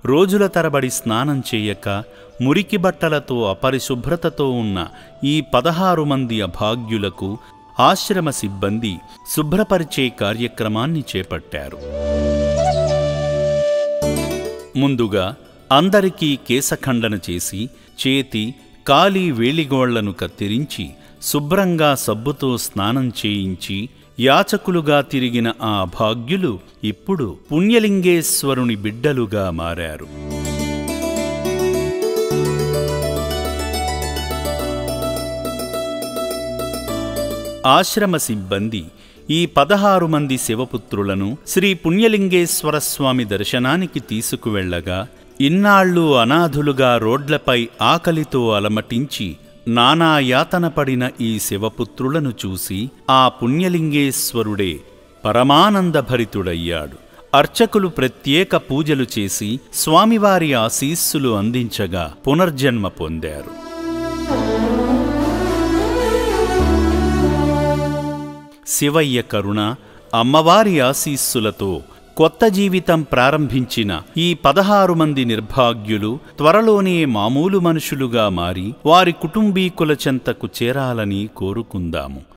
రోజుల తరబడి స్నానం చేయక మురికి బట్టలతో అపరిశుభ్రతతో ఉన్న ఈ 16 మంది అభాగ్యులకు ఆశ్రమ సిబ్బంది శుభ్రపరిచే కార్యక్రమాన్ని చేపట్టారు. ముందుగా అందరికీ కేశఖండన చేసి చేతి కాలి వేలిగోళ్లను కత్తిరించి శుభ్రంగా సబ్బుతో స్నానం చేయించి యాచకులుగా తిరిగిన ఆ అభాగ్యులు ఇప్పుడు పుణ్యలింగేశ్వరుని బిడ్డలుగా మారారు. ఆశ్రమ సిబ్బంది ఈ 16 మంది శివపుత్రులను శ్రీ పుణ్యలింగేశ్వర స్వామి దర్శనానికి తీసుకువెళ్లగా ఇన్నాళ్లు అనాథులుగా రోడ్లపై ఆకలితో అలమటించి నానాయాతన పడిన ఈ శివపుత్రులను చూసి ఆ పుణ్యలింగేశ్వరుడే పరమానందభరితుడయ్యాడు. అర్చకులు ప్రత్యేక పూజలు చేసి స్వామివారి ఆశీస్సులు అందించగా పునర్జన్మ పొందారు. శివయ్య కరుణ, అమ్మవారి ఆశీస్సులతో కొత్త జీవితం ప్రారంభించిన ఈ 16 మంది నిర్భాగ్యులు త్వరలోనే మామూలు మనుషులుగా మారి వారి కుటుంబీకుల చెంతకు చేరాలని కోరుకుందాము.